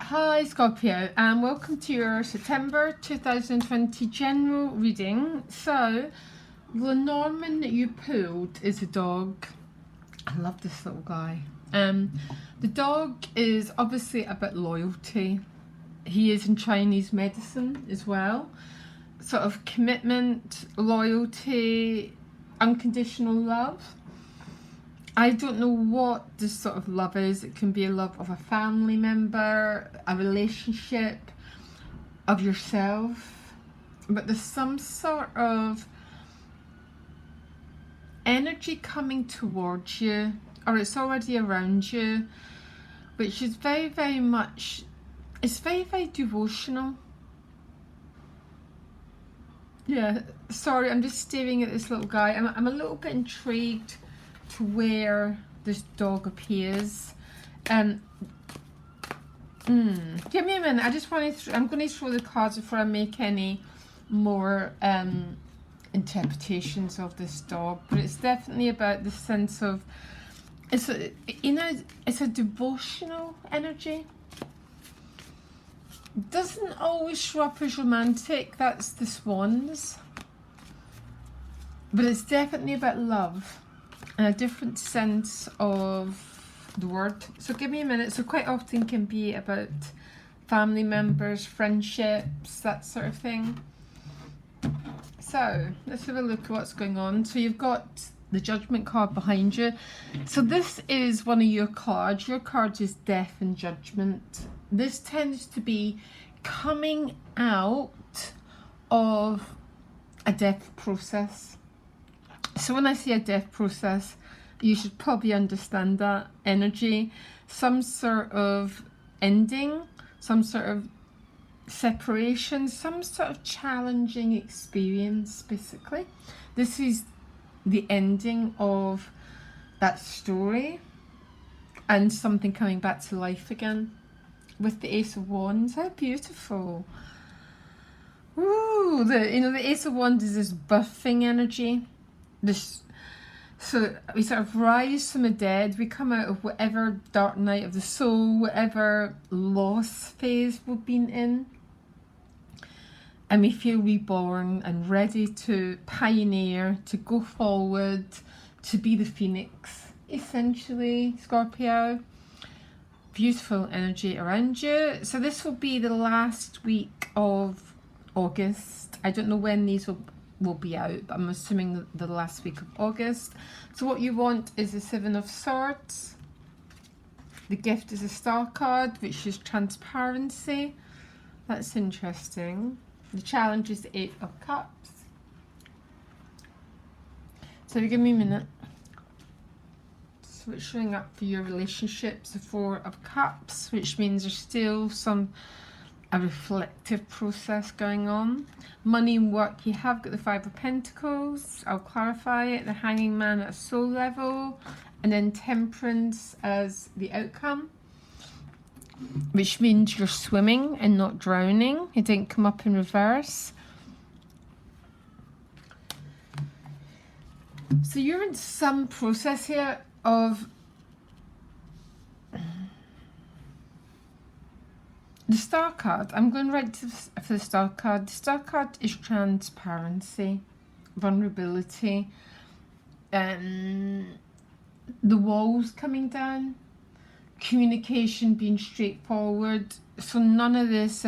Hi Scorpio, and welcome to your September 2020 general reading. So, the Norman that you pulled is a dog. I love this little guy. The dog is obviously about loyalty. He is in Chinese medicine as well. Sort of commitment, loyalty, unconditional love. I don't know what this sort of love is. It can be a love of a family member, a relationship, of yourself, but there's some sort of energy coming towards you, or it's already around you, which is very, very much, it's very, very devotional. Yeah, sorry, I'm just staring at this little guy. I'm a little bit intrigued to where this dog appears. Give me a minute. I just want to. I'm going to throw the cards before I make any more interpretations of this dog. But it's definitely about the sense of. It's a, it's a devotional energy. Doesn't always show up as romantic. That's the swans. But it's definitely about love. And a different sense of the word. So give me a minute. So quite often can be about family members, friendships, that sort of thing. So let's have a look at what's going on. So you've got the Judgment card behind you. So this is one of your cards. Your card is Death and Judgment. This tends to be coming out of a death process. So when I say a death process, you should probably understand that energy. Some sort of ending, some sort of separation, some sort of challenging experience, basically. This is the ending of that story and something coming back to life again. With the Ace of Wands, how beautiful. Ooh, the Ace of Wands is this birthing energy. So we sort of rise from the dead. We come out of whatever dark night of the soul, whatever loss phase we've been in, and we feel reborn and ready to pioneer, to go forward, to be the phoenix, essentially, Scorpio. Beautiful energy around you. So this will be the last week of August. I don't know when these will be out, but I'm assuming the last week of August. So what you want is the Seven of Swords. The gift is a Star card, which is transparency. That's interesting. The challenge is the Eight of Cups. So give me a minute. So it's showing up for your relationships, the Four of Cups, which means there's still a reflective process going on. Money and work, you have got the Five of Pentacles. I'll clarify it. The Hanging Man at a soul level, and then Temperance as the outcome, which means you're swimming and not drowning. It didn't come up in reverse. So you're in some process here of the Star card. I'm going right for the Star card. The Star card is transparency, vulnerability, the walls coming down, communication being straightforward. So none of this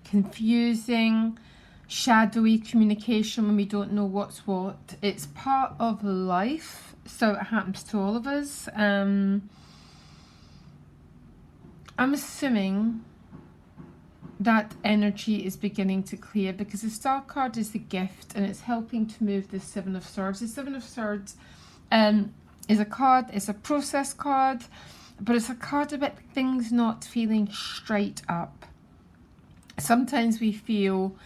confusing, shadowy communication when we don't know what's what. It's part of life, so it happens to all of us. I'm assuming that energy is beginning to clear because the Star card is the gift and it's helping to move the Seven of Swords. The Seven of Swords is a card, it's a process card, but it's a card about things not feeling straight up. Sometimes we feel,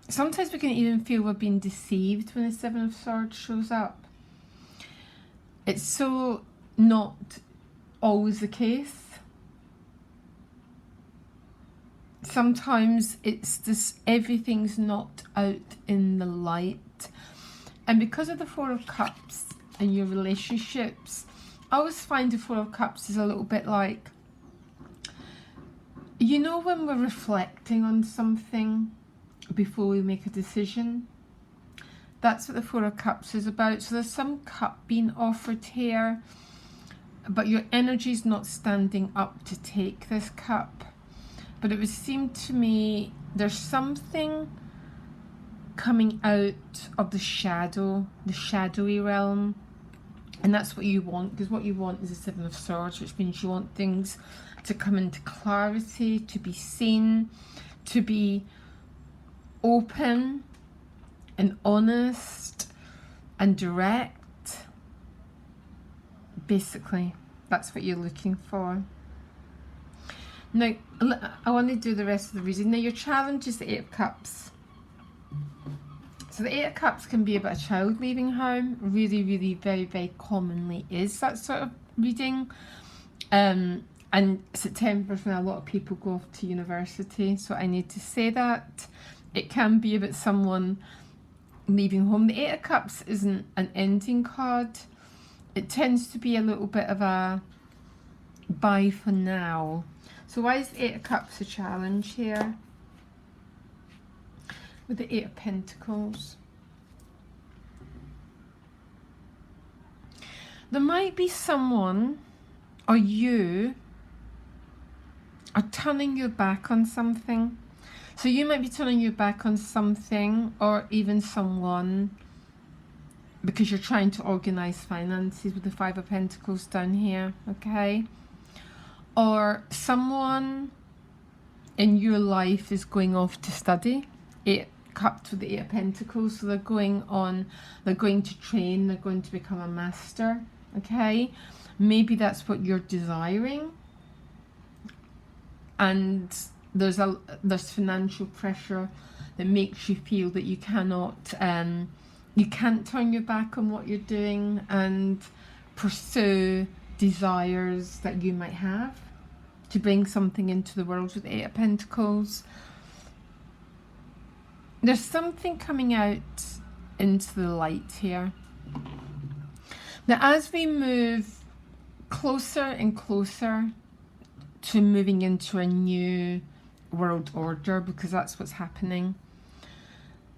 sometimes we can even feel we're being deceived when the Seven of Swords shows up. It's so not always the case. Sometimes it's this, everything's not out in the light. And because of the Four of Cups and your relationships, I always find the Four of Cups is a little bit like, you know, when we're reflecting on something before we make a decision. That's what the Four of Cups is about. So there's some cup being offered here, but your energy is not standing up to take this cup. But it would seem to me there's something coming out of the shadow, the shadowy realm. And that's what you want, because what you want is the Seven of Swords, which means you want things to come into clarity, to be seen, to be open and honest and direct. Basically, that's what you're looking for. Now, I want to do the rest of the reading. Now, your challenge is the Eight of Cups. So the Eight of Cups can be about a child leaving home. Really, really, very, very commonly is that sort of reading. And September is when a lot of people go off to university. So I need to say that. It can be about someone leaving home. The Eight of Cups isn't an ending card. It tends to be a little bit of a bye for now. So why is the Eight of Cups a challenge here? With the Eight of Pentacles. There might be someone, or you, are turning your back on something. So you might be turning your back on something, or even someone, because you're trying to organise finances with the Five of Pentacles down here, okay? Or someone in your life is going off to study. Eight Cups with the Eight of Pentacles, so they're going to train, they're going to become a master, okay? Maybe that's what you're desiring, and there's financial pressure that makes you feel that you cannot, you can't turn your back on what you're doing and pursue desires that you might have to bring something into the world with the Eight of Pentacles. There's something coming out into the light here. Now, as we move closer and closer to moving into a new world order, because that's what's happening,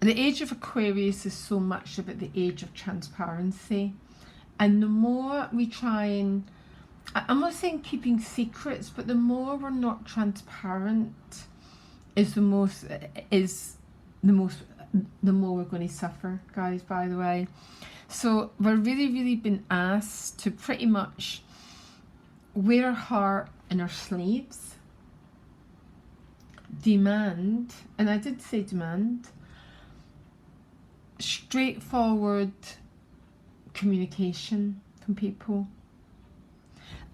the age of Aquarius is so much about the age of transparency. And the more we try and, I'm not saying keeping secrets, but the more we're not transparent is the more we're going to suffer, guys, by the way. So we're really been asked to pretty much wear our heart in our sleeves, demand, and I did say demand, straightforward communication from people.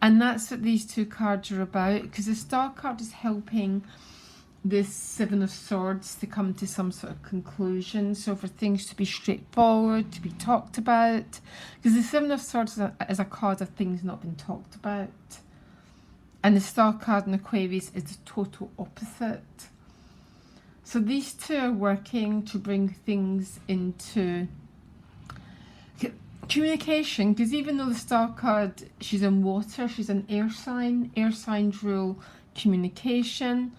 And that's what these two cards are about, because the Star card is helping this Seven of Swords to come to some sort of conclusion. So for things to be straightforward, to be talked about, because the Seven of Swords is a card of things not being talked about. And the Star card in Aquarius is the total opposite. So these two are working to bring things into communication, because even though the Star card, she's in water, she's an air sign. Air signs rule communication.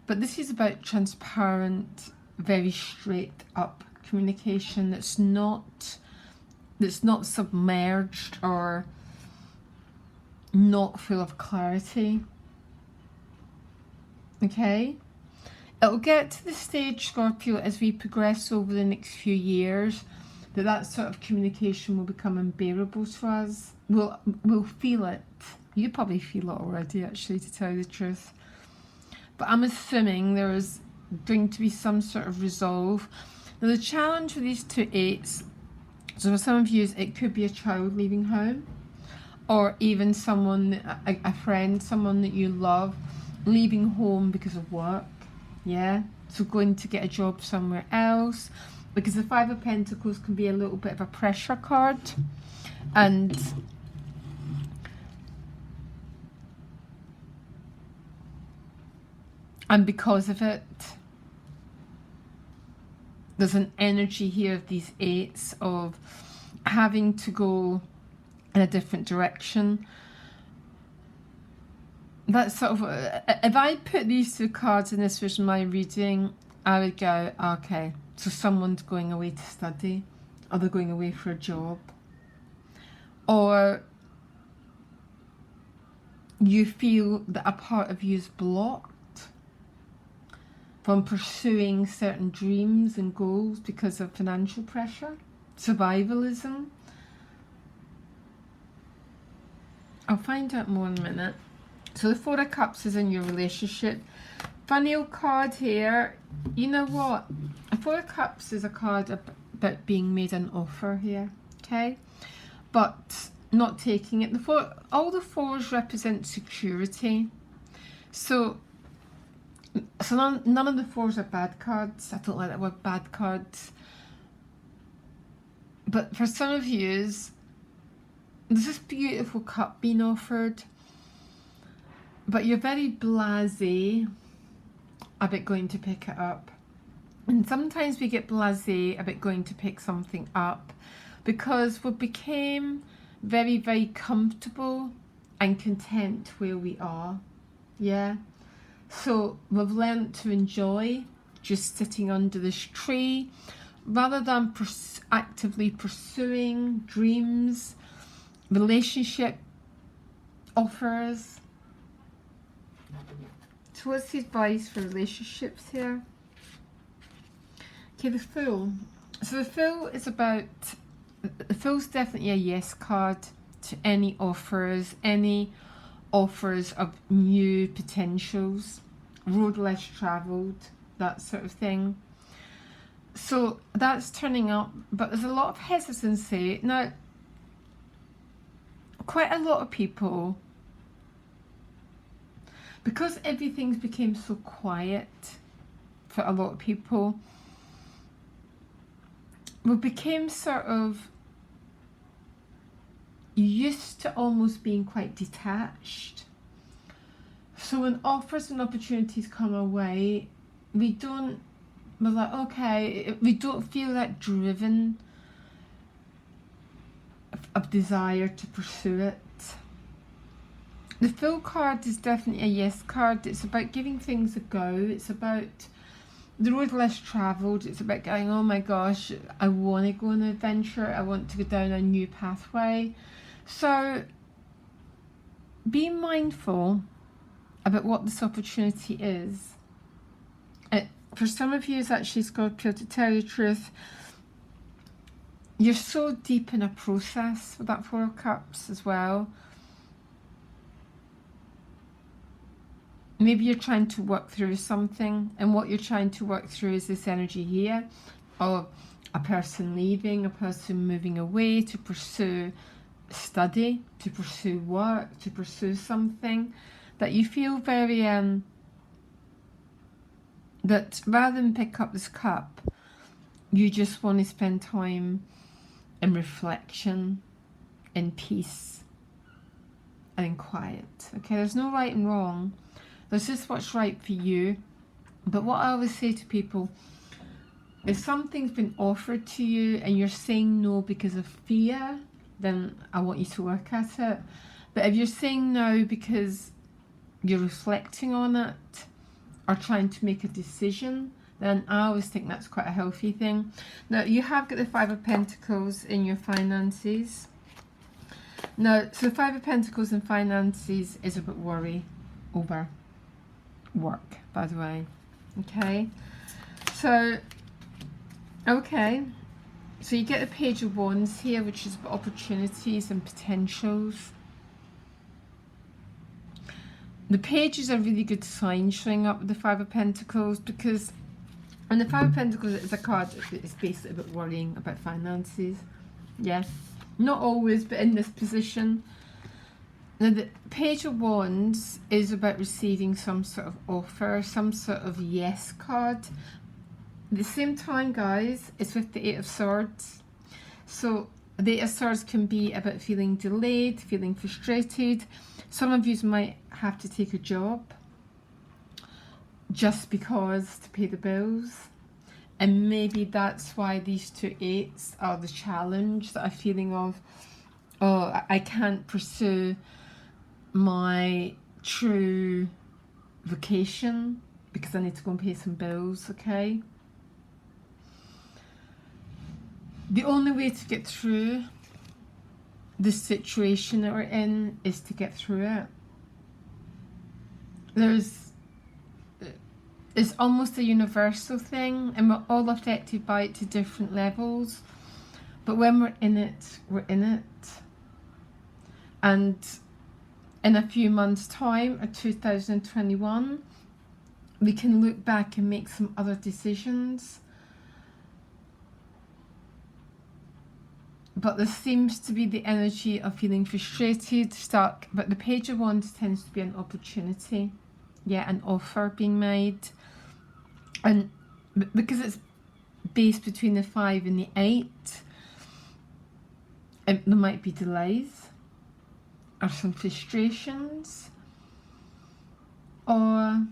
But this is about transparent, very straight up communication that's not submerged or not full of clarity. Okay? It'll get to the stage, Scorpio, as we progress over the next few years, that sort of communication will become unbearable to us. We'll feel it. You probably feel it already, actually, to tell you the truth. But I'm assuming there is going to be some sort of resolve. Now, the challenge with these two eights, so for some of you, it could be a child leaving home, or even someone, a friend, someone that you love, leaving home because of work. Yeah, so going to get a job somewhere else, because the Five of Pentacles can be a little bit of a pressure card, and because of it, there's an energy here of these eights of having to go in a different direction. That's sort of, if I put these two cards in this was my reading, I would go, okay, so someone's going away to study, or they're going away for a job, or you feel that a part of you is blocked from pursuing certain dreams and goals because of financial pressure, survivalism. I'll find out more in a minute. So the Four of Cups is in your relationship. Funny old card here. You know what? A Four of Cups is a card about being made an offer here, okay? But not taking it. All the fours represent security. So none of the fours are bad cards. I don't like that word, bad cards. But for some of you, there's this beautiful cup being offered, but you're very blasé about going to pick it up. And sometimes we get blasé about going to pick something up because we became very, very comfortable and content where we are. Yeah. So we've learned to enjoy just sitting under this tree rather than actively pursuing dreams, relationship offers. So what's the advice for relationships here? Okay, the Fool. So the Fool is about, the Fool's definitely a yes card to any offers of new potentials, road less travelled, that sort of thing. So that's turning up, but there's a lot of hesitancy. Now, quite a lot of people, because everything's became so quiet for a lot of people, we became sort of used to almost being quite detached. So when offers and opportunities come our way, we're like, okay, we don't feel that driven of desire to pursue it. The Fool card is definitely a yes card. It's about giving things a go. It's about the road less travelled. It's about going, oh my gosh, I want to go on an adventure. I want to go down a new pathway. So be mindful about what this opportunity is. For some of you, it's actually Scorpio, to tell you the truth. You're so deep in a process with that Four of Cups as well. Maybe you're trying to work through something, and what you're trying to work through is this energy here of a person leaving, a person moving away to pursue study, to pursue work, to pursue something that you feel very, that rather than pick up this cup, you just want to spend time in reflection, in peace, and in quiet. Okay, there's no right and wrong. There's just what's right for you. But what I always say to people, if something's been offered to you and you're saying no because of fear, then I want you to work at it. But if you're saying no because you're reflecting on it or trying to make a decision, then I always think that's quite a healthy thing. Now, you have got the Five of Pentacles in your finances. Now, so the Five of Pentacles in finances is about worry over work, by the way. Okay, so you get the Page of Wands here, which is about opportunities and potentials. The pages are really good sign showing up with the Five of Pentacles, because and the Five of Pentacles is a card that is basically about worrying about finances. Yes, not always, but in this position. Now, the Page of Wands is about receiving some sort of offer, some sort of yes card. At the same time, guys, it's with the Eight of Swords. So the Eight of Swords can be about feeling delayed, feeling frustrated. Some of you might have to take a job just because to pay the bills. And maybe that's why these two eights are the challenge that I'm feeling of. oh, I can't pursue my true vocation because I need to go and pay some bills, okay? The only way to get through this situation that we're in is to get through it. It's almost a universal thing, and we're all affected by it to different levels. But when we're in it, we're in it. And in a few months' time, or 2021, we can look back and make some other decisions. But there seems to be the energy of feeling frustrated, stuck. But the Page of Wands tends to be an opportunity. Yeah, an offer being made. And because it's based between the 5 and the 8, there might be delays or some frustrations. Or,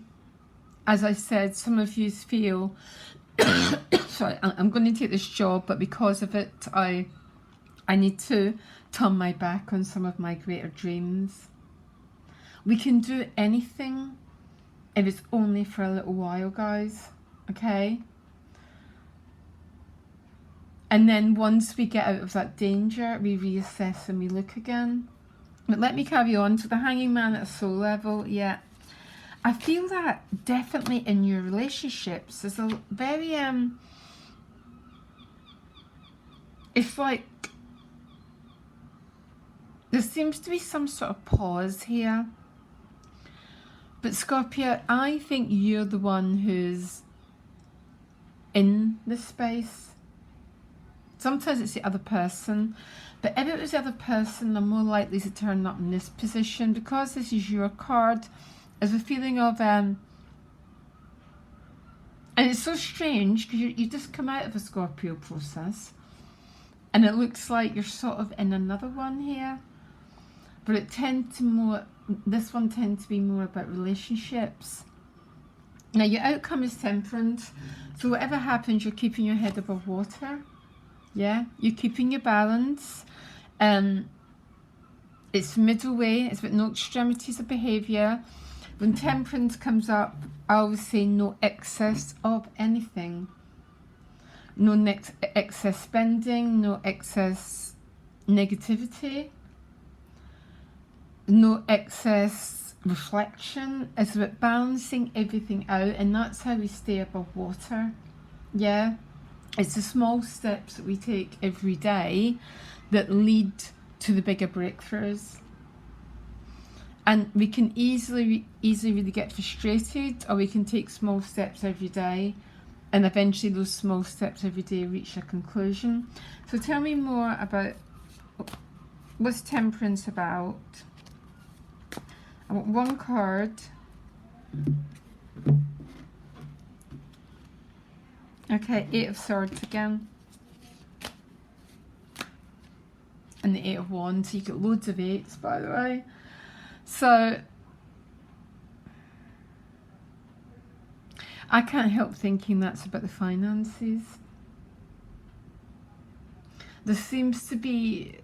as I said, some of you feel, sorry, I'm going to take this job, but because of it, I need to turn my back on some of my greater dreams. We can do anything if it's only for a little while, guys, okay? And then once we get out of that danger, we reassess and we look again. But let me carry on. So the Hanging Man at a soul level, yeah. I feel that definitely in your relationships, there's a very, it's like, there seems to be some sort of pause here. But Scorpio, I think you're the one who's in this space. Sometimes it's the other person. But if it was the other person, they're more likely to turn up in this position. Because this is your card, there's a feeling of... and it's so strange, because you just come out of a Scorpio process. And it looks like you're sort of in another one here. But it tends to more... This one tends to be more about relationships. Now, your outcome is Temperance. So whatever happens, you're keeping your head above water. Yeah? You're keeping your balance. It's middle way. It's about no extremities of behaviour. When Temperance comes up, I always say no excess of anything. No excess spending, no excess negativity. No excess reflection. It's about balancing everything out, and that's how we stay above water. Yeah, it's the small steps that we take every day that lead to the bigger breakthroughs. And we can easily really get frustrated, or we can take small steps every day, and eventually those small steps every day reach a conclusion. So tell me more about what's Temperance about. I want one card. Okay, 8 of Swords again. And the 8 of Wands. You get loads of 8s, by the way. So, I can't help thinking that's about the finances. There seems to be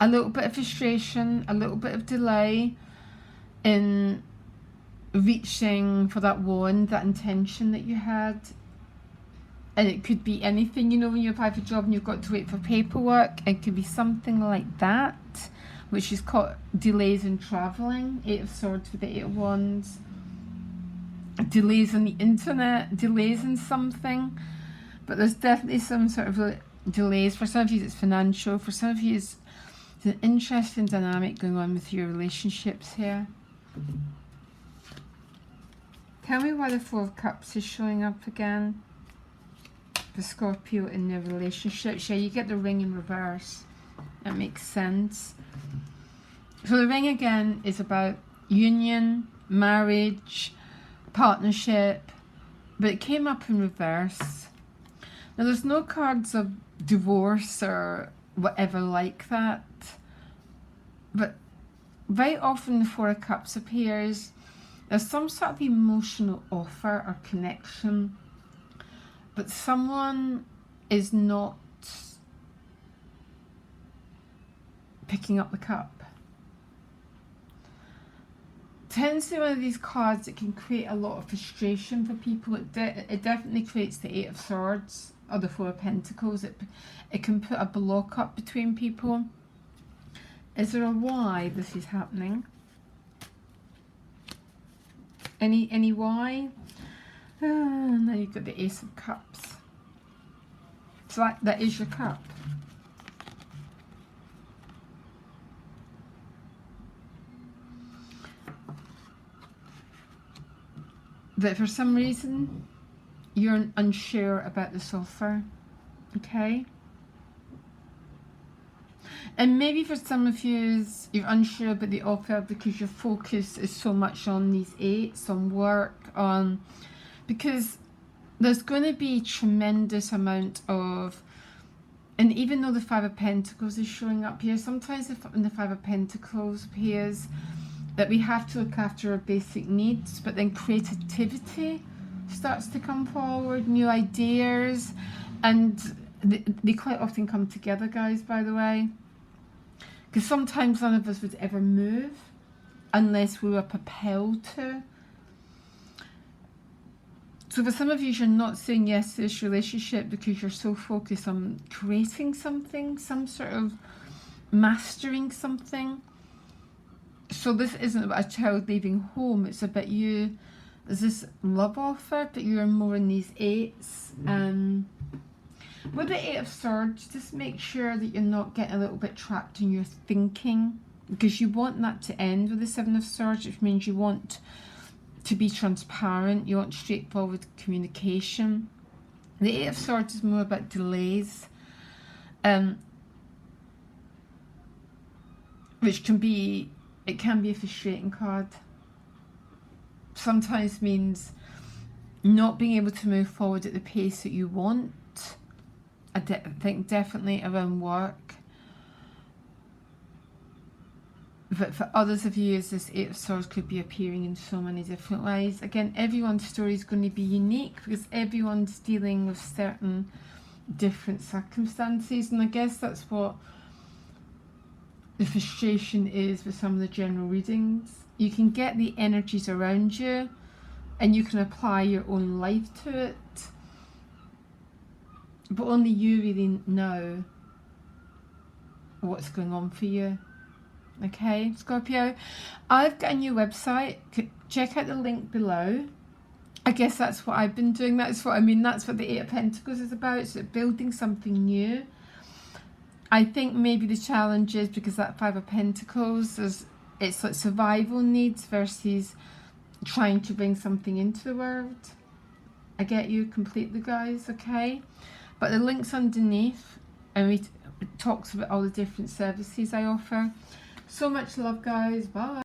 a little bit of frustration, a little bit of delay in reaching for that wand, that intention that you had. And it could be anything, you know, when you apply for a job and you've got to wait for paperwork, it could be something like that, which is called delays in travelling. 8 of Swords with the 8 of Wands. Delays on the internet, delays in something. But there's definitely some sort of delays. For some of you it's financial, for some of you it's an interesting dynamic going on with your relationships here. Tell me why the 4 of Cups is showing up again. The Scorpio in their relationships. Yeah, you get the ring in reverse. That makes sense. So the ring again is about union, marriage, partnership, but it came up in reverse. Now there's no cards of divorce or whatever like that, but very often the 4 of Cups appears. There's some sort of emotional offer or connection, but someone is not picking up the cup. Tends to be one of these cards that can create a lot of frustration for people. It definitely creates the Eight of Swords or the Four of Pentacles. It can put a block up between people. Is there a why this is happening? Any why? Now you've got the Ace of Cups. So that is your cup. That for some reason you're unsure about this offer, okay? And maybe for some of you you're unsure about the offer because your focus is so much on these eights, on work, on, because there's going to be tremendous amount of, and even though the Five of Pentacles is showing up here, sometimes when the Five of Pentacles appears, that we have to look after our basic needs, but then creativity starts to come forward, new ideas, and they quite often come together, guys, by the way, because sometimes none of us would ever move unless we were propelled to. So for some of you, you're not saying yes to this relationship because you're so focused on creating something, some sort of mastering something. So this isn't about a child leaving home, it's about you, there's this love offer, but you're more in these eights. With the Eight of Swords, just make sure that you're not getting a little bit trapped in your thinking, because you want that to end with the Seven of Swords, which means you want to be transparent, you want straightforward communication. The Eight of Swords is more about delays, which can be, it can be a frustrating card. Sometimes means not being able to move forward at the pace that you want. I think definitely around work. But for others of you, this Eight of Swords could be appearing in so many different ways. Again, everyone's story is going to be unique because everyone's dealing with certain different circumstances. And I guess that's what the frustration is with some of the general readings. You can get the energies around you and you can apply your own life to it, but only you really know what's going on for you. Okay, Scorpio, I've got a new website. Check out the link below. I guess that's what I've been doing. That's what I mean. That's what the Eight of Pentacles is about. It's building something new. I think maybe the challenge is because that Five of Pentacles is, it's like survival needs versus trying to bring something into the world. I get you completely, guys, okay? But the link's underneath and it talks about all the different services I offer. So much love, guys. Bye.